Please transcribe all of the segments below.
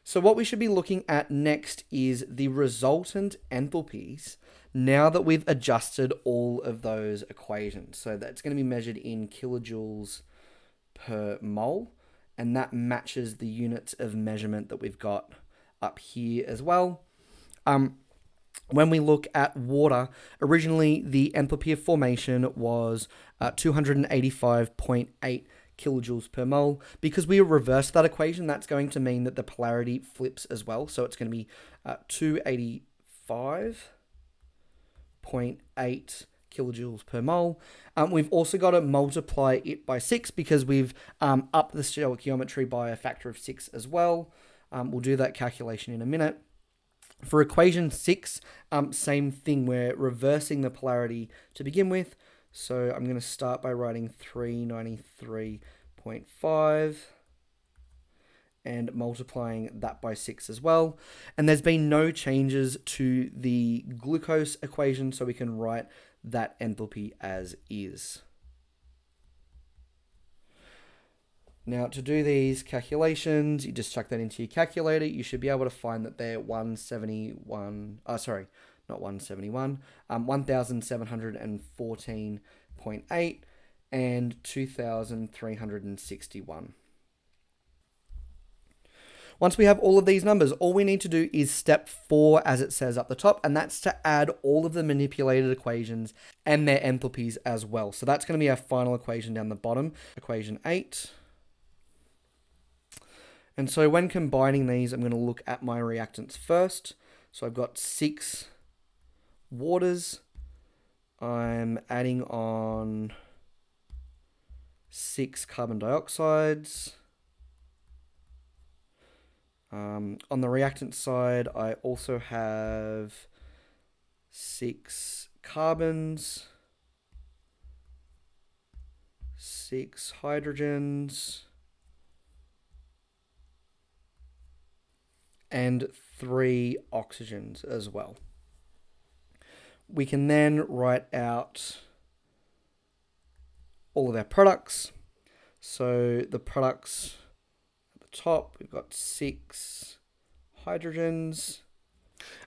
So what we should be looking at next is the resultant enthalpies now that we've adjusted all of those equations. So that's going to be measured in kilojoules per mole, and that matches the units of measurement that we've got up here as well. When we look at water, originally the enthalpy of formation was 285.8 kilojoules per mole. Because we reverse that equation, that's going to mean that the polarity flips as well. So it's going to be 285.8 kilojoules per mole. We've also got to multiply it by 6 because we've upped the stoichiometry by a factor of 6 as well. We'll do that calculation in a minute. For equation 6, same thing. We're reversing the polarity to begin with. So I'm going to start by writing 393.5 and multiplying that by 6 as well. And there's been no changes to the glucose equation, so we can write that enthalpy as is. Now, to do these calculations, you just chuck that into your calculator. You should be able to find that they're 1714.8 and 2361. Once we have all of these numbers, all we need to do is step 4, as it says up the top, and that's to add all of the manipulated equations and their enthalpies as well. So that's going to be our final equation down the bottom, equation 8. And so when combining these, I'm going to look at my reactants first. So I've got 6 waters. I'm adding on 6 carbon dioxides. On the reactant side, I also have 6 carbons, 6 hydrogens, and 3 oxygens as well. We can then write out all of our products. So the products at the top, we've got 6 hydrogens.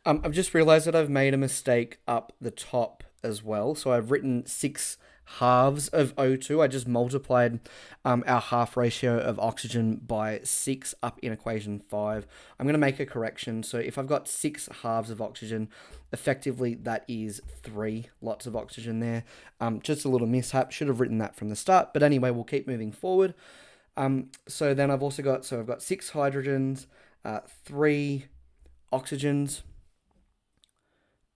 I've just realized that I've made a mistake up the top as well. So I've written 6 halves of O2. I just multiplied our half ratio of oxygen by 6 up in equation 5. I'm going to make a correction. So if I've got 6 halves of oxygen, effectively that is 3 lots of oxygen there. Just a little mishap. Should have written that from the start. But anyway, we'll keep moving forward. So then I've also got, I've got 6 hydrogens, 3 oxygens,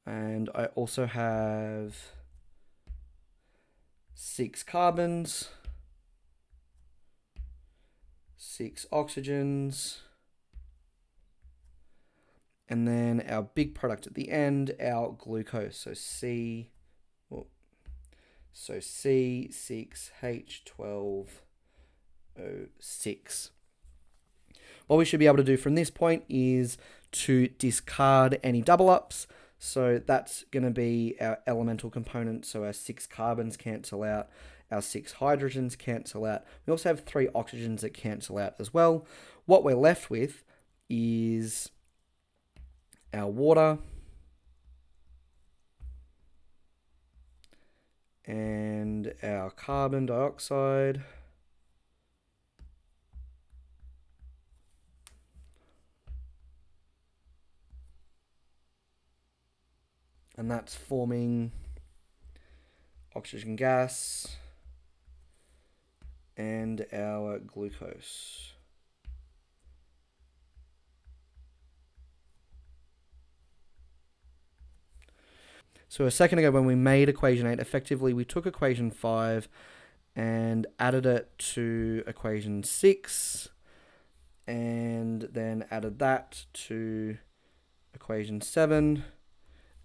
and I also have 6 carbons, 6 oxygens, and then our big product at the end, our glucose. So C6H12O6. What we should be able to do from this point is to discard any double ups. So that's going to be our elemental component. So our 6 carbons cancel out, our 6 hydrogens cancel out. We also have 3 oxygens that cancel out as well. What we're left with is our water and our carbon dioxide. And that's forming oxygen gas and our glucose. So a second ago when we made equation 8, effectively we took equation 5 and added it to equation 6 and then added that to equation 7.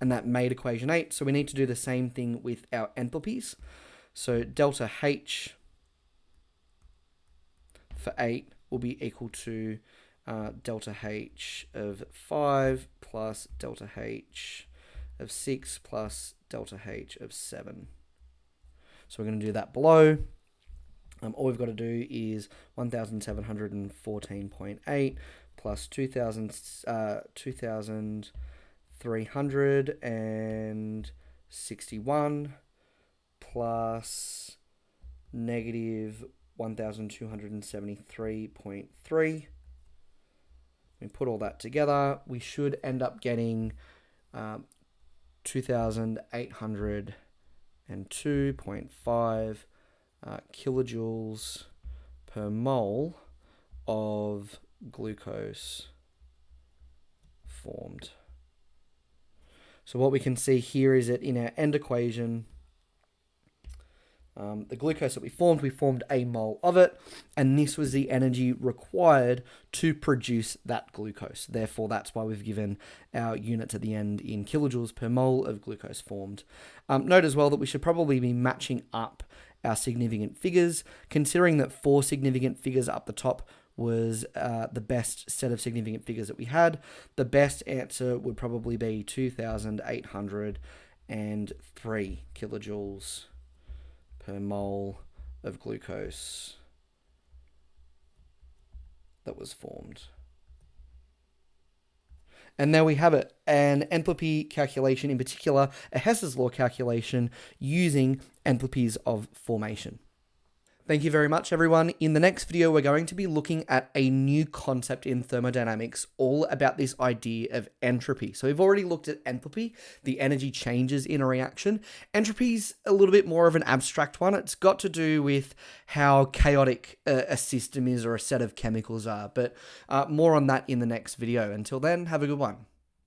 And that made equation 8. So we need to do the same thing with our enthalpies. So delta H for 8 will be equal to delta H of 5 plus delta H of 6 plus delta H of 7. So we're going to do that below. All we've got to do is 1714.8 plus 2,361 plus negative 1,273.3. We put all that together, we should end up getting 2,802.5 kilojoules per mole of glucose formed. So what we can see here is that in our end equation, the glucose that we formed a mole of it, and this was the energy required to produce that glucose. Therefore, that's why we've given our units at the end in kilojoules per mole of glucose formed. Note as well that we should probably be matching up our significant figures, considering that 4 significant figures up the top was the best set of significant figures that we had. The best answer would probably be 2,803 kilojoules per mole of glucose that was formed. And there we have it, an enthalpy calculation, in particular, a Hess's Law calculation using enthalpies of formation. Thank you very much, everyone. In the next video, we're going to be looking at a new concept in thermodynamics, all about this idea of entropy. So we've already looked at enthalpy, the energy changes in a reaction. Entropy's a little bit more of an abstract one. It's got to do with how chaotic a system is or a set of chemicals are, but more on that in the next video. Until then, have a good one.